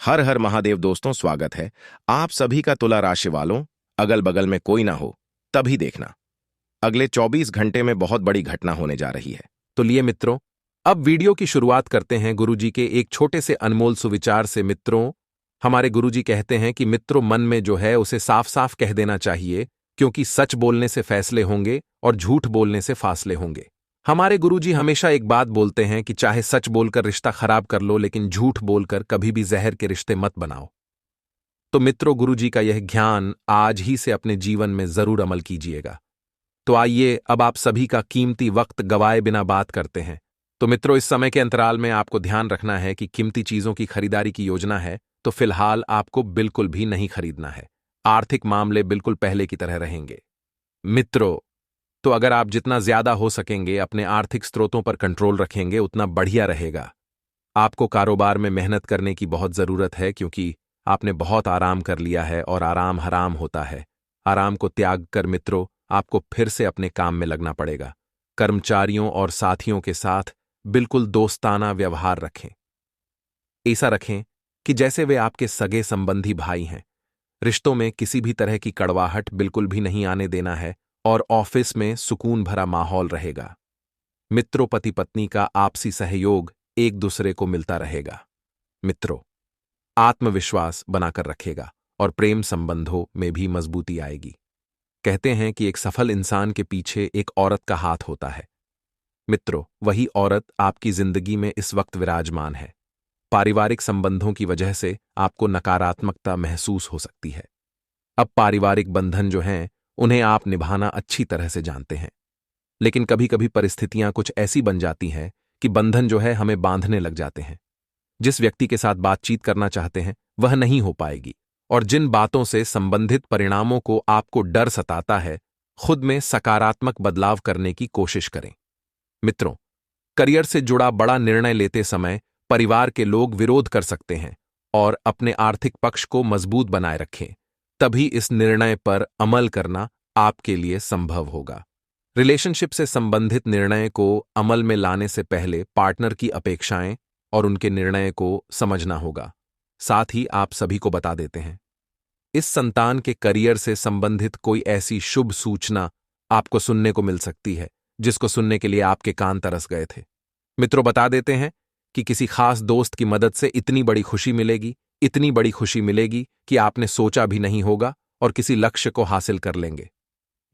हर हर महादेव दोस्तों, स्वागत है आप सभी का तुला राशि वालों। अगल बगल में कोई ना हो तभी देखना, अगले 24 घंटे में बहुत बड़ी घटना होने जा रही है। तो लिए मित्रों, अब वीडियो की शुरुआत करते हैं गुरुजी के एक छोटे से अनमोल सुविचार से। मित्रों, हमारे गुरुजी कहते हैं कि मित्रों, मन में जो है उसे साफ साफ कह देना चाहिए, क्योंकि सच बोलने से फैसले होंगे और झूठ बोलने से फासले होंगे। हमारे गुरुजी हमेशा एक बात बोलते हैं कि चाहे सच बोलकर रिश्ता खराब कर लो, लेकिन झूठ बोलकर कभी भी जहर के रिश्ते मत बनाओ। तो मित्रों, गुरुजी का यह ज्ञान आज ही से अपने जीवन में जरूर अमल कीजिएगा। तो आइए अब आप सभी का कीमती वक्त गवाए बिना बात करते हैं। तो मित्रों, इस समय के अंतराल में आपको ध्यान रखना है कि कीमती चीजों की खरीदारी की योजना है तो फिलहाल आपको बिल्कुल भी नहीं खरीदना है। आर्थिक मामले बिल्कुल पहले की तरह रहेंगे। मित्रों, तो अगर आप जितना ज्यादा हो सकेंगे अपने आर्थिक स्रोतों पर कंट्रोल रखेंगे उतना बढ़िया रहेगा। आपको कारोबार में मेहनत करने की बहुत जरूरत है, क्योंकि आपने बहुत आराम कर लिया है और आराम हराम होता है। आराम को त्याग कर मित्रों, आपको फिर से अपने काम में लगना पड़ेगा। कर्मचारियों और साथियों के साथ बिल्कुल दोस्ताना व्यवहार रखें। ऐसा रखें कि जैसे वे आपके सगे संबंधी भाई हैं। रिश्तों में किसी भी तरह की कड़वाहट बिल्कुल भी नहीं आने देना है और ऑफिस में सुकून भरा माहौल रहेगा। मित्रों, पति पत्नी का आपसी सहयोग एक दूसरे को मिलता रहेगा। मित्रों, आत्मविश्वास बनाकर रखेगा और प्रेम संबंधों में भी मजबूती आएगी। कहते हैं कि एक सफल इंसान के पीछे एक औरत का हाथ होता है। मित्रों, वही औरत आपकी जिंदगी में इस वक्त विराजमान है। पारिवारिक संबंधों की वजह से आपको नकारात्मकता महसूस हो सकती है। अब पारिवारिक बंधन जो हैं उन्हें आप निभाना अच्छी तरह से जानते हैं, लेकिन कभी कभी परिस्थितियां कुछ ऐसी बन जाती हैं कि बंधन जो है हमें बांधने लग जाते हैं। जिस व्यक्ति के साथ बातचीत करना चाहते हैं वह नहीं हो पाएगी, और जिन बातों से संबंधित परिणामों को आपको डर सताता है, खुद में सकारात्मक बदलाव करने की कोशिश करें। मित्रों, करियर से जुड़ा बड़ा निर्णय लेते समय परिवार के लोग विरोध कर सकते हैं, और अपने आर्थिक पक्ष को मजबूत बनाए रखें, तभी इस निर्णय पर अमल करना आपके लिए संभव होगा। रिलेशनशिप से संबंधित निर्णय को अमल में लाने से पहले पार्टनर की अपेक्षाएं और उनके निर्णय को समझना होगा। साथ ही आप सभी को बता देते हैं, इस संतान के करियर से संबंधित कोई ऐसी शुभ सूचना आपको सुनने को मिल सकती है जिसको सुनने के लिए आपके कान तरस गए थे। मित्रों, बता देते हैं कि किसी खास दोस्त की मदद से इतनी बड़ी खुशी मिलेगी, इतनी बड़ी खुशी मिलेगी कि आपने सोचा भी नहीं होगा, और किसी लक्ष्य को हासिल कर लेंगे।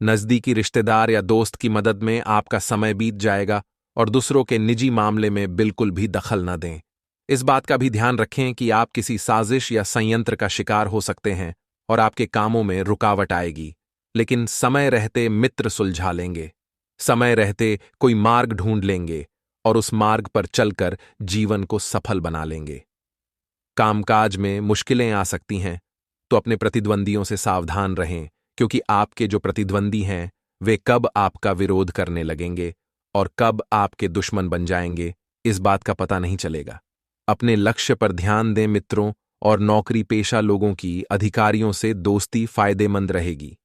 नजदीकी रिश्तेदार या दोस्त की मदद में आपका समय बीत जाएगा, और दूसरों के निजी मामले में बिल्कुल भी दखल न दें। इस बात का भी ध्यान रखें कि आप किसी साजिश या संयंत्र का शिकार हो सकते हैं और आपके कामों में रुकावट आएगी, लेकिन समय रहते मित्र सुलझा लेंगे। समय रहते कोई मार्ग ढूंढ लेंगे और उस मार्ग पर चलकर जीवन को सफल बना लेंगे। कामकाज में मुश्किलें आ सकती हैं, तो अपने प्रतिद्वंदियों से सावधान रहें, क्योंकि आपके जो प्रतिद्वंदी हैं वे कब आपका विरोध करने लगेंगे और कब आपके दुश्मन बन जाएंगे, इस बात का पता नहीं चलेगा। अपने लक्ष्य पर ध्यान दें मित्रों, और नौकरी पेशा लोगों की अधिकारियों से दोस्ती फायदेमंद रहेगी।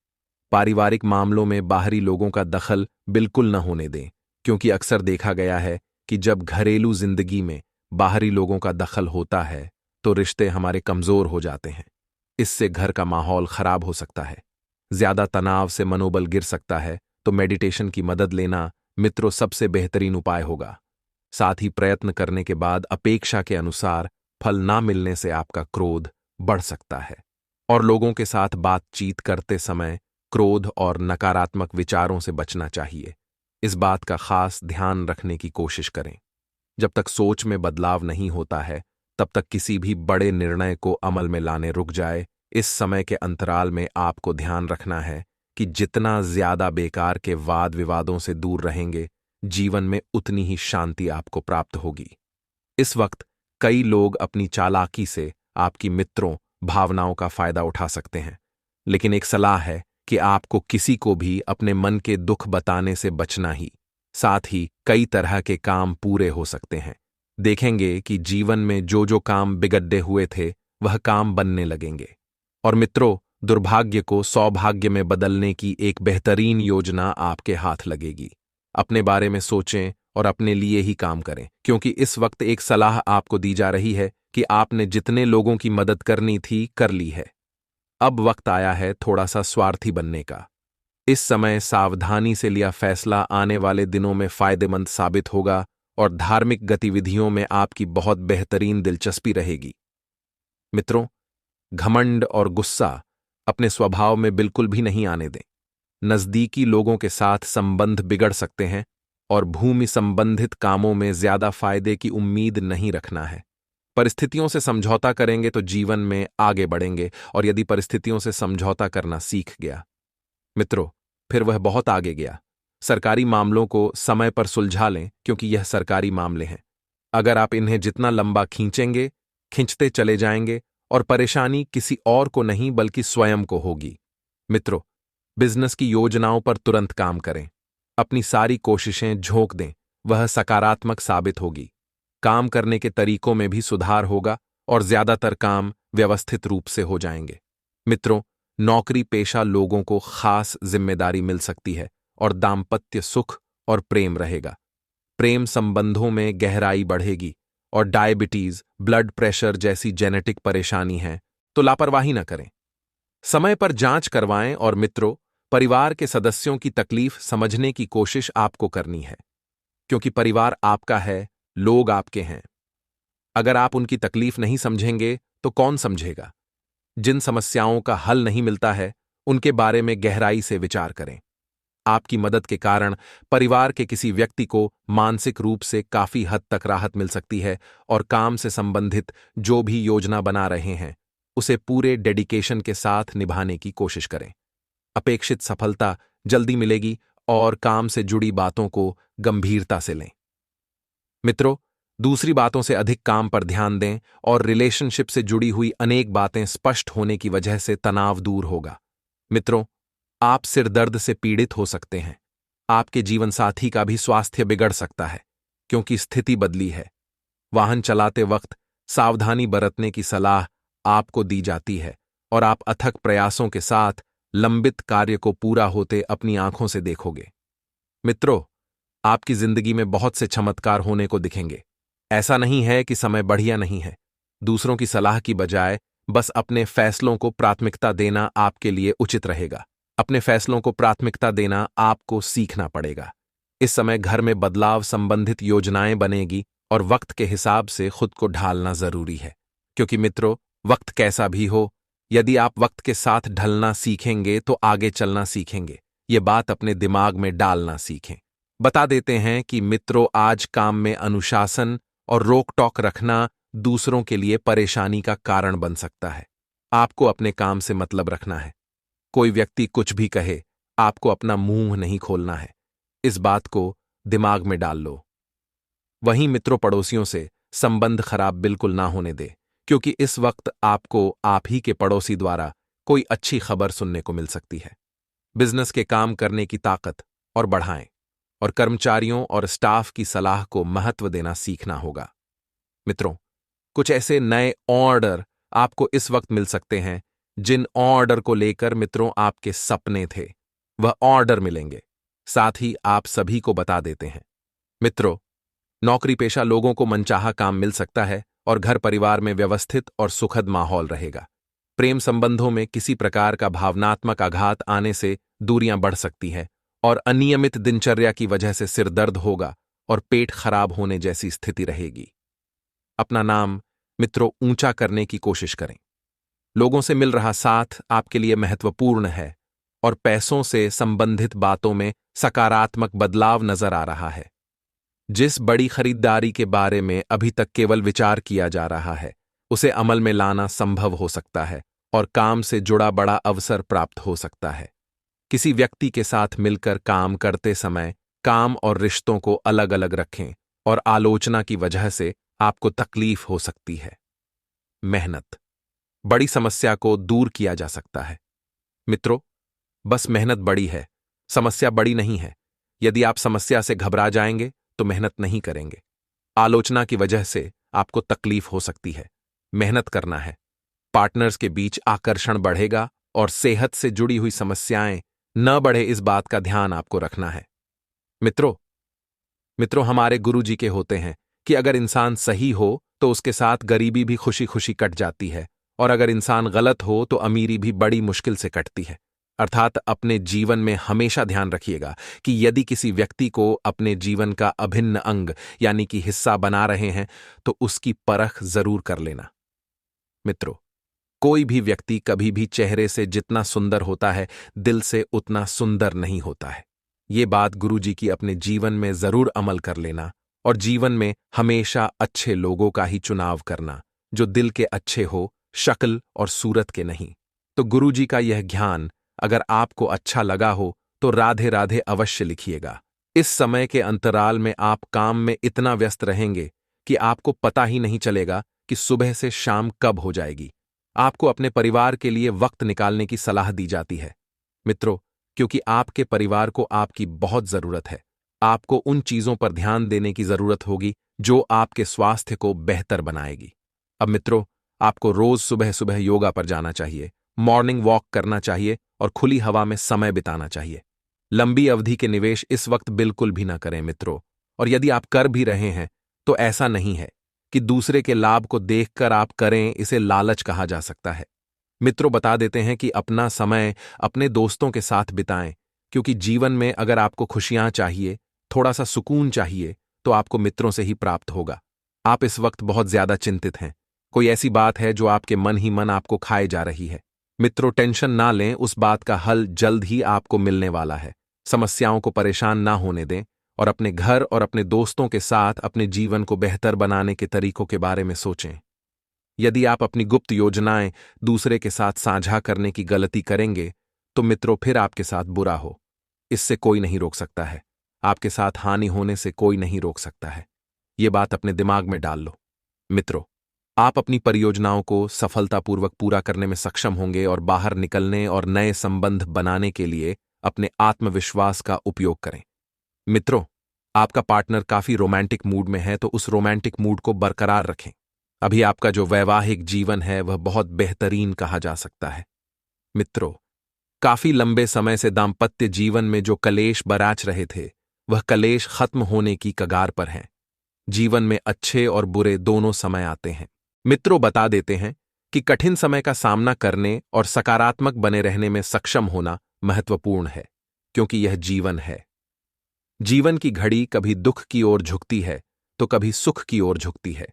पारिवारिक मामलों में बाहरी लोगों का दखल बिल्कुल न होने दें, क्योंकि अक्सर देखा गया है कि जब घरेलू जिंदगी में बाहरी लोगों का दखल होता है तो रिश्ते हमारे कमजोर हो जाते हैं। इससे घर का माहौल खराब हो सकता है। ज्यादा तनाव से मनोबल गिर सकता है, तो मेडिटेशन की मदद लेना मित्रों सबसे बेहतरीन उपाय होगा। साथ ही प्रयत्न करने के बाद अपेक्षा के अनुसार फल ना मिलने से आपका क्रोध बढ़ सकता है, और लोगों के साथ बातचीत करते समय क्रोध और नकारात्मक विचारों से बचना चाहिए। इस बात का खास ध्यान रखने की कोशिश करें। जब तक सोच में बदलाव नहीं होता है तब तक किसी भी बड़े निर्णय को अमल में लाने रुक जाए। इस समय के अंतराल में आपको ध्यान रखना है कि जितना ज्यादा बेकार के वाद विवादों से दूर रहेंगे, जीवन में उतनी ही शांति आपको प्राप्त होगी। इस वक्त कई लोग अपनी चालाकी से आपकी मित्रों भावनाओं का फायदा उठा सकते हैं, लेकिन एक सलाह है कि आपको किसी को भी अपने मन के दुख बताने से बचना ही। साथ ही कई तरह के काम पूरे हो सकते हैं। देखेंगे कि जीवन में जो जो काम बिगड़े हुए थे वह काम बनने लगेंगे। और मित्रों, दुर्भाग्य को सौभाग्य में बदलने की एक बेहतरीन योजना आपके हाथ लगेगी। अपने बारे में सोचें और अपने लिए ही काम करें, क्योंकि इस वक्त एक सलाह आपको दी जा रही है कि आपने जितने लोगों की मदद करनी थी कर ली है। अब वक्त आया है थोड़ा सा स्वार्थी बनने का। इस समय सावधानी से लिया फैसला आने वाले दिनों में फायदेमंद साबित होगा और धार्मिक गतिविधियों में आपकी बहुत बेहतरीन दिलचस्पी रहेगी। मित्रों, घमंड और गुस्सा अपने स्वभाव में बिल्कुल भी नहीं आने दें। नजदीकी लोगों के साथ संबंध बिगड़ सकते हैं और भूमि संबंधित कामों में ज्यादा फायदे की उम्मीद नहीं रखना है। परिस्थितियों से समझौता करेंगे तो जीवन में आगे बढ़ेंगे, और यदि परिस्थितियों से समझौता करना सीख गया मित्रों, फिर वह बहुत आगे गया। सरकारी मामलों को समय पर सुलझा लें, क्योंकि यह सरकारी मामले हैं। अगर आप इन्हें जितना लंबा खींचेंगे, खींचते चले जाएंगे और परेशानी किसी और को नहीं बल्कि स्वयं को होगी। मित्रों, बिजनेस की योजनाओं पर तुरंत काम करें। अपनी सारी कोशिशें झोंक दें, वह सकारात्मक साबित होगी। काम करने के तरीकों में भी सुधार होगा और ज्यादातर काम व्यवस्थित रूप से हो जाएंगे। मित्रों, नौकरी पेशा लोगों को खास जिम्मेदारी मिल सकती है और दाम्पत्य सुख और प्रेम रहेगा। प्रेम संबंधों में गहराई बढ़ेगी और डायबिटीज, ब्लड प्रेशर जैसी जेनेटिक परेशानी है तो लापरवाही न करें। समय पर जांच करवाएं और मित्रों, परिवार के सदस्यों की तकलीफ समझने की कोशिश आपको करनी है, क्योंकि परिवार आपका है, लोग आपके हैं। अगर आप उनकी तकलीफ नहीं समझेंगे तो कौन समझेगा? जिन समस्याओं का हल नहीं मिलता है, उनके बारे में गहराई से विचार करें। आपकी मदद के कारण परिवार के किसी व्यक्ति को मानसिक रूप से काफी हद तक राहत मिल सकती है, और काम से संबंधित जो भी योजना बना रहे हैं उसे पूरे डेडिकेशन के साथ निभाने की कोशिश करें। अपेक्षित सफलता जल्दी मिलेगी और काम से जुड़ी बातों को गंभीरता से लें। मित्रों, दूसरी बातों से अधिक काम पर ध्यान दें और रिलेशनशिप से जुड़ी हुई अनेक बातें स्पष्ट होने की वजह से तनाव दूर होगा। मित्रों, आप सिर दर्द से पीड़ित हो सकते हैं। आपके जीवन साथी का भी स्वास्थ्य बिगड़ सकता है, क्योंकि स्थिति बदली है। वाहन चलाते वक्त सावधानी बरतने की सलाह आपको दी जाती है और आप अथक प्रयासों के साथ लंबित कार्य को पूरा होते अपनी आंखों से देखोगे। मित्रों, आपकी जिंदगी में बहुत से चमत्कार होने को दिखेंगे। ऐसा नहीं है कि समय बढ़िया नहीं है। दूसरों की सलाह की बजाय बस अपने फैसलों को प्राथमिकता देना आपके लिए उचित रहेगा। अपने फैसलों को प्राथमिकता देना आपको सीखना पड़ेगा। इस समय घर में बदलाव संबंधित योजनाएं बनेगी और वक्त के हिसाब से खुद को ढालना जरूरी है, क्योंकि मित्रों, वक्त कैसा भी हो, यदि आप वक्त के साथ ढलना सीखेंगे तो आगे चलना सीखेंगे। ये बात अपने दिमाग में डालना सीखें। बता देते हैं कि मित्रों, आज काम में अनुशासन और रोक टोक रखना दूसरों के लिए परेशानी का कारण बन सकता है। आपको अपने काम से मतलब रखना है। कोई व्यक्ति कुछ भी कहे, आपको अपना मुंह नहीं खोलना है। इस बात को दिमाग में डाल लो। वहीं मित्रों, पड़ोसियों से संबंध खराब बिल्कुल ना होने दे, क्योंकि इस वक्त आपको आप ही के पड़ोसी द्वारा कोई अच्छी खबर सुनने को मिल सकती है। बिजनेस के काम करने की ताकत और बढ़ाएं, और कर्मचारियों और स्टाफ की सलाह को महत्व देना सीखना होगा। मित्रों, कुछ ऐसे नए ऑर्डर आपको इस वक्त मिल सकते हैं जिन ऑर्डर को लेकर मित्रों आपके सपने थे, वह ऑर्डर मिलेंगे। साथ ही आप सभी को बता देते हैं मित्रों, नौकरी पेशा लोगों को मनचाहा काम मिल सकता है और घर परिवार में व्यवस्थित और सुखद माहौल रहेगा। प्रेम संबंधों में किसी प्रकार का भावनात्मक आघात आने से दूरियां बढ़ सकती है और अनियमित दिनचर्या की वजह से सिर दर्द होगा और पेट खराब होने जैसी स्थिति रहेगी। अपना नाम मित्रों ऊंचा करने की कोशिश करें। लोगों से मिल रहा साथ आपके लिए महत्वपूर्ण है और पैसों से संबंधित बातों में सकारात्मक बदलाव नजर आ रहा है। जिस बड़ी खरीदारी के बारे में अभी तक केवल विचार किया जा रहा है, उसे अमल में लाना संभव हो सकता है और काम से जुड़ा बड़ा अवसर प्राप्त हो सकता है। किसी व्यक्ति के साथ मिलकर काम करते समय काम और रिश्तों को अलग अलग रखें और आलोचना की वजह से आपको तकलीफ हो सकती है। मेहनत, बड़ी समस्या को दूर किया जा सकता है। मित्रों, बस मेहनत बड़ी है, समस्या बड़ी नहीं है। यदि आप समस्या से घबरा जाएंगे तो मेहनत नहीं करेंगे। आलोचना की वजह से आपको तकलीफ हो सकती है। मेहनत करना है। पार्टनर्स के बीच आकर्षण बढ़ेगा और सेहत से जुड़ी हुई समस्याएं न बढ़े, इस बात का ध्यान आपको रखना है। मित्रों, हमारे गुरुजी के होते हैं कि अगर इंसान सही हो तो उसके साथ गरीबी भी खुशी खुशी कट जाती है, और अगर इंसान गलत हो तो अमीरी भी बड़ी मुश्किल से कटती है। अर्थात अपने जीवन में हमेशा ध्यान रखिएगा कि यदि किसी व्यक्ति को अपने जीवन का अभिन्न अंग यानी कि हिस्सा बना रहे हैं तो उसकी परख जरूर कर लेना। मित्रों, कोई भी व्यक्ति कभी भी चेहरे से जितना सुंदर होता है, दिल से उतना सुंदर नहीं होता है। ये बात गुरुजी की अपने जीवन में जरूर अमल कर लेना, और जीवन में हमेशा अच्छे लोगों का ही चुनाव करना, जो दिल के अच्छे हो, शक्ल और सूरत के नहीं। तो गुरुजी का यह ज्ञान अगर आपको अच्छा लगा हो तो राधे राधे अवश्य लिखिएगा। इस समय के अंतराल में आप काम में इतना व्यस्त रहेंगे कि आपको पता ही नहीं चलेगा कि सुबह से शाम कब हो जाएगी। आपको अपने परिवार के लिए वक्त निकालने की सलाह दी जाती है मित्रों, क्योंकि आपके परिवार को आपकी बहुत जरूरत है। आपको उन चीजों पर ध्यान देने की जरूरत होगी जो आपके स्वास्थ्य को बेहतर बनाएगी। अब मित्रों, आपको रोज सुबह सुबह योगा पर जाना चाहिए, मॉर्निंग वॉक करना चाहिए और खुली हवा में समय बिताना चाहिए। लंबी अवधि के निवेश इस वक्त बिल्कुल भी ना करें मित्रों, और यदि आप कर भी रहे हैं तो ऐसा नहीं है कि दूसरे के लाभ को देखकर आप करें, इसे लालच कहा जा सकता है। मित्रों, बता देते हैं कि अपना समय अपने दोस्तों के साथ बिताएं, क्योंकि जीवन में अगर आपको खुशियां चाहिए, थोड़ा सा सुकून चाहिए, तो आपको मित्रों से ही प्राप्त होगा। आप इस वक्त बहुत ज्यादा चिंतित हैं, कोई ऐसी बात है जो आपके मन ही मन आपको खाए जा रही है। मित्रों, टेंशन ना लें, उस बात का हल जल्द ही आपको मिलने वाला है। समस्याओं को परेशान ना होने दें और अपने घर और अपने दोस्तों के साथ अपने जीवन को बेहतर बनाने के तरीकों के बारे में सोचें। यदि आप अपनी गुप्त योजनाएं दूसरे के साथ साझा करने की गलती करेंगे तो मित्रों फिर आपके साथ बुरा हो। इससे कोई नहीं रोक सकता है, आपके साथ हानि होने से कोई नहीं रोक सकता है। ये बात अपने दिमाग में डाल लो। मित्रों, आप अपनी परियोजनाओं को सफलतापूर्वक पूरा करने में सक्षम होंगे और बाहर निकलने और नए संबंध बनाने के लिए अपने आत्मविश्वास का उपयोग करें। मित्रों, आपका पार्टनर काफी रोमांटिक मूड में है तो उस रोमांटिक मूड को बरकरार रखें। अभी आपका जो वैवाहिक जीवन है वह बहुत बेहतरीन कहा जा सकता है। मित्रों, काफी लंबे समय से दाम्पत्य जीवन में जो कलेश बराच रहे थे वह कलेश खत्म होने की कगार पर हैं। जीवन में अच्छे और बुरे दोनों समय आते हैं। मित्रों, बता देते हैं कि कठिन समय का सामना करने और सकारात्मक बने रहने में सक्षम होना महत्वपूर्ण है, क्योंकि यह जीवन है। जीवन की घड़ी कभी दुख की ओर झुकती है तो कभी सुख की ओर झुकती है।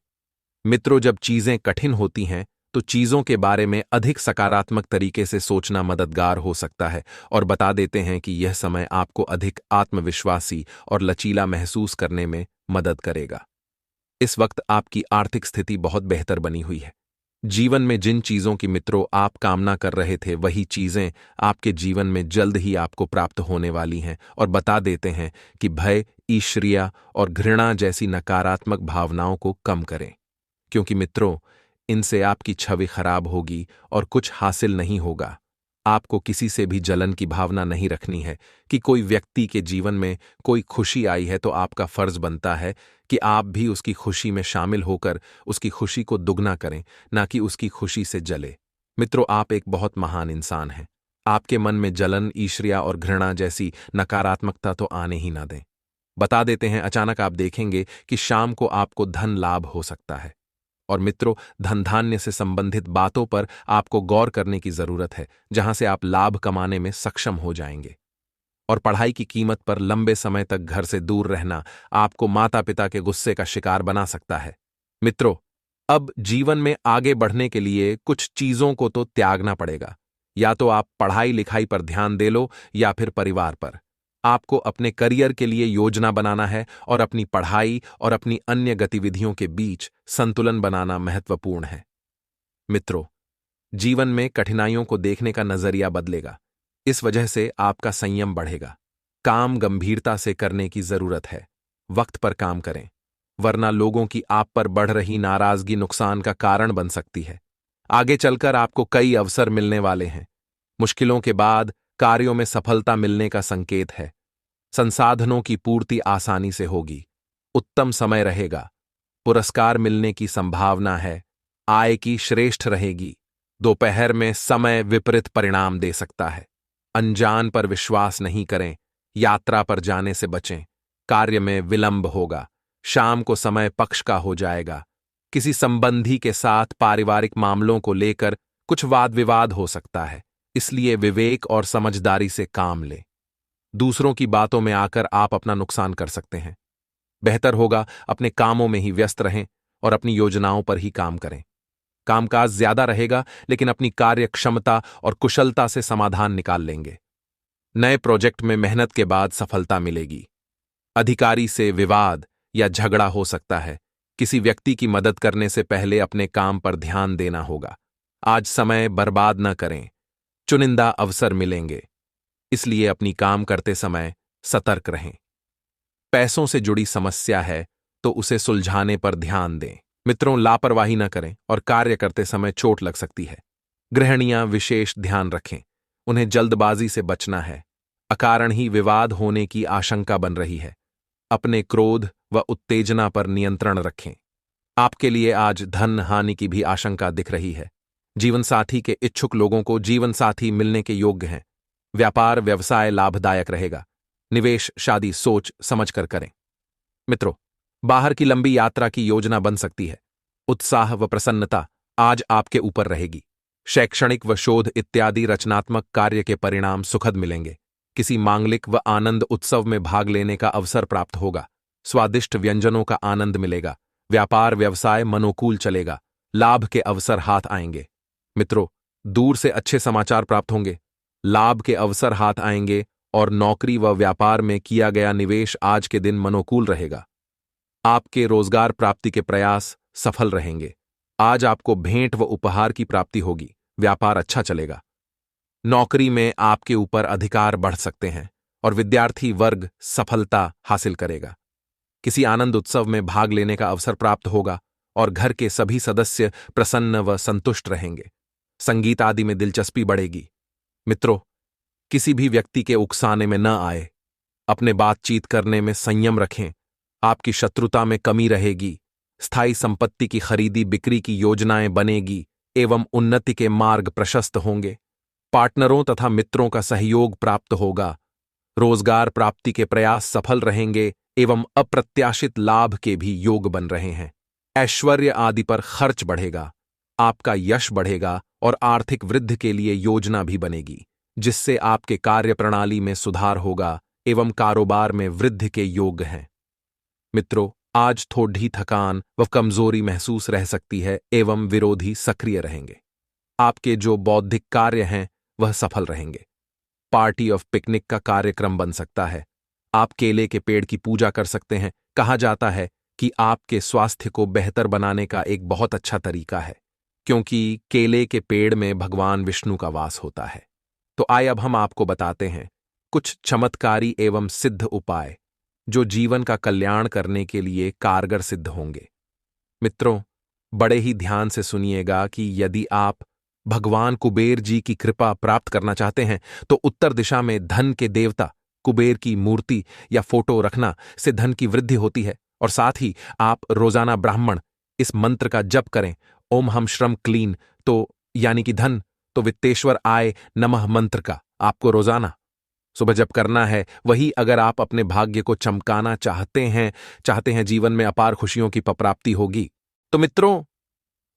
मित्रों, जब चीजें कठिन होती हैं तो चीजों के बारे में अधिक सकारात्मक तरीके से सोचना मददगार हो सकता है, और बता देते हैं कि यह समय आपको अधिक आत्मविश्वासी और लचीला महसूस करने में मदद करेगा। इस वक्त आपकी आर्थिक स्थिति बहुत बेहतर बनी हुई है। जीवन में जिन चीजों की मित्रों आप कामना कर रहे थे वही चीजें आपके जीवन में जल्द ही आपको प्राप्त होने वाली हैं, और बता देते हैं कि भय, ईर्ष्या और घृणा जैसी नकारात्मक भावनाओं को कम करें, क्योंकि मित्रों इनसे आपकी छवि खराब होगी और कुछ हासिल नहीं होगा। आपको किसी से भी जलन की भावना नहीं रखनी है कि कोई व्यक्ति के जीवन में कोई खुशी आई है तो आपका फर्ज बनता है कि आप भी उसकी खुशी में शामिल होकर उसकी खुशी को दुगना करें, ना कि उसकी खुशी से जले। मित्रों, आप एक बहुत महान इंसान हैं। आपके मन में जलन, ईर्ष्या और घृणा जैसी नकारात्मकता तो आने ही ना दें। बता देते हैं, अचानक आप देखेंगे कि शाम को आपको धन लाभ हो सकता है। और मित्रों, धन धान्य से संबंधित बातों पर आपको गौर करने की जरूरत है, जहां से आप लाभ कमाने में सक्षम हो जाएंगे। और पढ़ाई की कीमत पर लंबे समय तक घर से दूर रहना आपको माता पिता के गुस्से का शिकार बना सकता है। मित्रों, अब जीवन में आगे बढ़ने के लिए कुछ चीजों को तो त्यागना पड़ेगा। या तो आप पढ़ाई लिखाई पर ध्यान दे लो या फिर परिवार पर। आपको अपने करियर के लिए योजना बनाना है और अपनी पढ़ाई और अपनी अन्य गतिविधियों के बीच संतुलन बनाना महत्वपूर्ण है। मित्रों, जीवन में कठिनाइयों को देखने का नजरिया बदलेगा। इस वजह से आपका संयम बढ़ेगा। काम गंभीरता से करने की जरूरत है। वक्त पर काम करें, वरना लोगों की आप पर बढ़ रही नाराजगी नुकसान का कारण बन सकती है। आगे चलकर आपको कई अवसर मिलने वाले हैं। मुश्किलों के बाद कार्यों में सफलता मिलने का संकेत है। संसाधनों की पूर्ति आसानी से होगी। उत्तम समय रहेगा। पुरस्कार मिलने की संभावना है। आय की श्रेष्ठ रहेगी। दोपहर में समय विपरीत परिणाम दे सकता है। अनजान पर विश्वास नहीं करें। यात्रा पर जाने से बचें। कार्य में विलंब होगा। शाम को समय पक्ष का हो जाएगा। किसी संबंधी के साथ पारिवारिक मामलों को लेकर कुछ वाद विवाद हो सकता है, इसलिए विवेक और समझदारी से काम लें। दूसरों की बातों में आकर आप अपना नुकसान कर सकते हैं। बेहतर होगा अपने कामों में ही व्यस्त रहें और अपनी योजनाओं पर ही काम करें। कामकाज ज्यादा रहेगा, लेकिन अपनी कार्य क्षमता और कुशलता से समाधान निकाल लेंगे। नए प्रोजेक्ट में मेहनत के बाद सफलता मिलेगी। अधिकारी से विवाद या झगड़ा हो सकता है। किसी व्यक्ति की मदद करने से पहले अपने काम पर ध्यान देना होगा। आज समय बर्बाद न करें, चुनिंदा अवसर मिलेंगे, इसलिए अपनी काम करते समय सतर्क रहें। पैसों से जुड़ी समस्या है तो उसे सुलझाने पर ध्यान दें। मित्रों, लापरवाही न करें और कार्य करते समय चोट लग सकती है। गृहिणियां विशेष ध्यान रखें, उन्हें जल्दबाजी से बचना है। अकारण ही विवाद होने की आशंका बन रही है। अपने क्रोध व उत्तेजना पर नियंत्रण रखें। आपके लिए आज धन हानि की भी आशंका दिख रही है। जीवनसाथी के इच्छुक लोगों को जीवनसाथी मिलने के योग्य हैं। व्यापार व्यवसाय लाभदायक रहेगा। निवेश शादी सोच समझकर करें। मित्रों, बाहर की लंबी यात्रा की योजना बन सकती है। उत्साह व प्रसन्नता आज आपके ऊपर रहेगी। शैक्षणिक व शोध इत्यादि रचनात्मक कार्य के परिणाम सुखद मिलेंगे। किसी मांगलिक व आनंद उत्सव में भाग लेने का अवसर प्राप्त होगा। स्वादिष्ट व्यंजनों का आनंद मिलेगा। व्यापार व्यवसाय मनोकूल चलेगा। लाभ के अवसर हाथ आएंगे। मित्रों, दूर से अच्छे समाचार प्राप्त होंगे। लाभ के अवसर हाथ आएंगे और नौकरी व व्यापार में किया गया निवेश आज के दिन मनोकूल रहेगा। आपके रोजगार प्राप्ति के प्रयास सफल रहेंगे। आज आपको भेंट व उपहार की प्राप्ति होगी। व्यापार अच्छा चलेगा। नौकरी में आपके ऊपर अधिकार बढ़ सकते हैं और विद्यार्थी वर्ग सफलता हासिल करेगा। किसी आनंद उत्सव में भाग लेने का अवसर प्राप्त होगा और घर के सभी सदस्य प्रसन्न व संतुष्ट रहेंगे। संगीत आदि में दिलचस्पी बढ़ेगी। मित्रों, किसी भी व्यक्ति के उकसाने में न आए। अपने बातचीत करने में संयम रखें। आपकी शत्रुता में कमी रहेगी। स्थायी संपत्ति की खरीदी बिक्री की योजनाएं बनेगी एवं उन्नति के मार्ग प्रशस्त होंगे। पार्टनरों तथा मित्रों का सहयोग प्राप्त होगा। रोजगार प्राप्ति के प्रयास सफल रहेंगे एवं अप्रत्याशित लाभ के भी योग बन रहे हैं। ऐश्वर्य आदि पर खर्च बढ़ेगा। आपका यश बढ़ेगा और आर्थिक वृद्धि के लिए योजना भी बनेगी, जिससे आपके कार्य प्रणाली में सुधार होगा एवं कारोबार में वृद्धि के योग हैं। मित्रों, आज थोड़ी थकान व कमजोरी महसूस रह सकती है एवं विरोधी सक्रिय रहेंगे। आपके जो बौद्धिक कार्य हैं वह सफल रहेंगे। पार्टी ऑफ पिकनिक का कार्यक्रम बन सकता है। आप केले के पेड़ की पूजा कर सकते हैं। कहा जाता है कि आपके स्वास्थ्य को बेहतर बनाने का एक बहुत अच्छा तरीका है, क्योंकि केले के पेड़ में भगवान विष्णु का वास होता है। तो आइए अब हम आपको बताते हैं कुछ चमत्कारी एवं सिद्ध उपाय जो जीवन का कल्याण करने के लिए कारगर सिद्ध होंगे। मित्रों, बड़े ही ध्यान से सुनिएगा कि यदि आप भगवान कुबेर जी की कृपा प्राप्त करना चाहते हैं तो उत्तर दिशा में धन के देवता कुबेर की मूर्ति या फोटो रखना से धन की वृद्धि होती है। और साथ ही आप रोजाना ब्राह्मण इस मंत्र का जप करें, ओम हम श्रम क्लीन, तो यानी कि धन तो वित्तेश्वर आय नमः मंत्र का आपको रोजाना सुबह जप करना है। वही अगर आप अपने भाग्य को चमकाना चाहते हैं जीवन में अपार खुशियों की प्राप्ति होगी। तो मित्रों,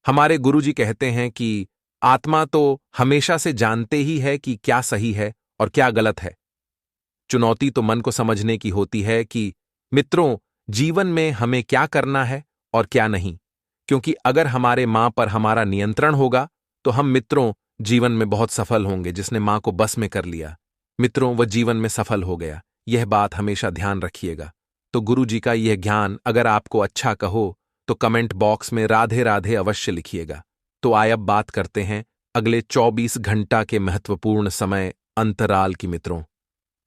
हमारे गुरुजी कहते हैं कि आत्मा तो हमेशा से जानते ही है कि क्या सही है और क्या गलत है। चुनौती तो मन को समझने की होती है कि मित्रों, जीवन में हमें क्या करना है और क्या नहीं, क्योंकि अगर हमारे मां पर हमारा नियंत्रण होगा तो हम मित्रों जीवन में बहुत सफल होंगे। जिसने मां को बस में कर लिया मित्रों, वह जीवन में सफल हो गया। यह बात हमेशा ध्यान रखिएगा। तो गुरुजी का यह ज्ञान अगर आपको अच्छा कहो तो कमेंट बॉक्स में राधे राधे अवश्य लिखिएगा। तो आइए अब बात करते हैं अगले 24 घंटा के महत्वपूर्ण समय अंतराल की। मित्रों,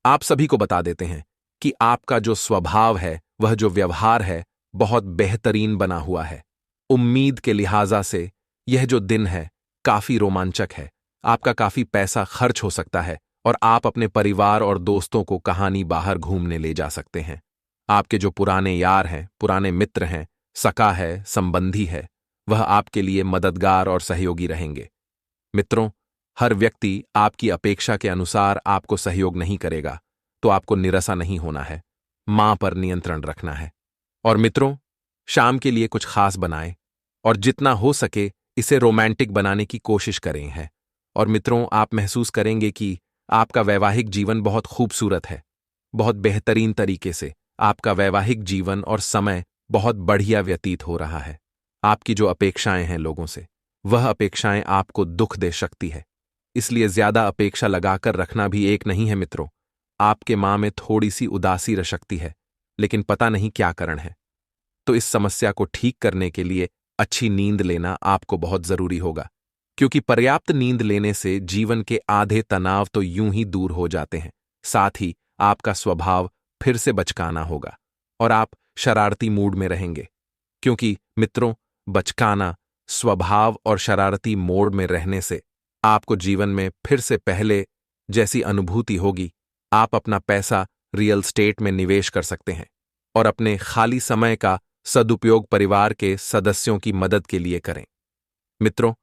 आप सभी को बता देते हैं कि आपका जो स्वभाव है, वह जो व्यवहार है, बहुत बेहतरीन बना हुआ है। उम्मीद के लिहाजा से यह जो दिन है काफी रोमांचक है। आपका काफी पैसा खर्च हो सकता है और आप अपने परिवार और दोस्तों को कहानी बाहर घूमने ले जा सकते हैं। आपके जो पुराने यार हैं, पुराने मित्र हैं, सका है, संबंधी है, वह आपके लिए मददगार और सहयोगी रहेंगे। मित्रों, हर व्यक्ति आपकी अपेक्षा के अनुसार आपको सहयोग नहीं करेगा, तो आपको निराशा नहीं होना है। मां पर नियंत्रण रखना है। और मित्रों, शाम के लिए कुछ खास बनाएं। और जितना हो सके इसे रोमांटिक बनाने की कोशिश करें है। और मित्रों, आप महसूस करेंगे कि आपका वैवाहिक जीवन बहुत खूबसूरत है। बहुत बेहतरीन तरीके से आपका वैवाहिक जीवन और समय बहुत बढ़िया व्यतीत हो रहा है। आपकी जो अपेक्षाएं हैं लोगों से, वह अपेक्षाएं आपको दुख दे सकती है। इसलिए ज्यादा अपेक्षा लगाकर रखना भी एक नहीं है मित्रों। आपके मां में थोड़ी सी उदासी रह सकती है, लेकिन पता नहीं क्या कारण है। तो इस समस्या को ठीक करने के लिए अच्छी नींद लेना आपको बहुत जरूरी होगा, क्योंकि पर्याप्त नींद लेने से जीवन के आधे तनाव तो यूं ही दूर हो जाते हैं। साथ ही आपका स्वभाव फिर से बचकाना होगा और आप शरारती मूड में रहेंगे, क्योंकि मित्रों, बचकाना स्वभाव और शरारती मोड में रहने से आपको जीवन में फिर से पहले जैसी अनुभूति होगी। आप अपना पैसा रियल स्टेट में निवेश कर सकते हैं और अपने खाली समय का सदुपयोग परिवार के सदस्यों की मदद के लिए करें। मित्रों,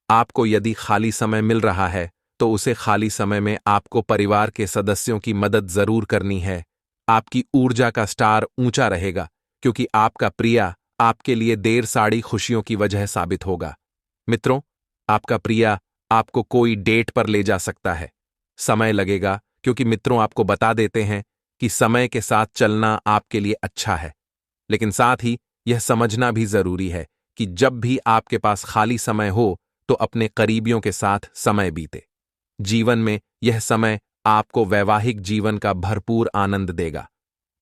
आपको यदि खाली समय मिल रहा है तो उसे खाली समय में आपको परिवार के सदस्यों की मदद जरूर करनी है। आपकी ऊर्जा का स्टार ऊंचा रहेगा, क्योंकि आपका प्रिया आपके लिए देर साड़ी खुशियों की वजह साबित होगा। मित्रों, आपका प्रिया आपको कोई डेट पर ले जा सकता है। समय लगेगा, क्योंकि मित्रों आपको बता देते हैं कि समय के साथ चलना आपके लिए अच्छा है, लेकिन साथ ही यह समझना भी जरूरी है कि जब भी आपके पास खाली समय हो तो अपने करीबियों के साथ समय बीते। जीवन में यह समय आपको वैवाहिक जीवन का भरपूर आनंद देगा।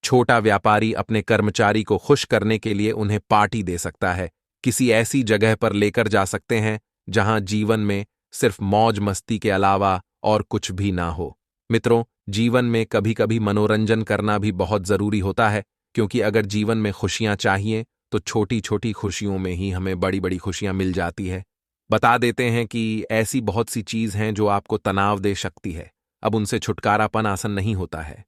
छोटा व्यापारी अपने कर्मचारी को खुश करने के लिए उन्हें पार्टी दे सकता है। किसी ऐसी जगह पर लेकर जा सकते हैं जहां जीवन में सिर्फ मौज मस्ती के अलावा और कुछ भी ना हो। मित्रों, जीवन में कभी कभी मनोरंजन करना भी बहुत जरूरी होता है, क्योंकि अगर जीवन में खुशियां चाहिए तो छोटी छोटी खुशियों में ही हमें बड़ी बड़ी खुशियां मिल जाती है। बता देते हैं कि ऐसी बहुत सी चीज हैं जो आपको तनाव दे सकती है। अब उनसे छुटकारा पाना आसान नहीं होता है।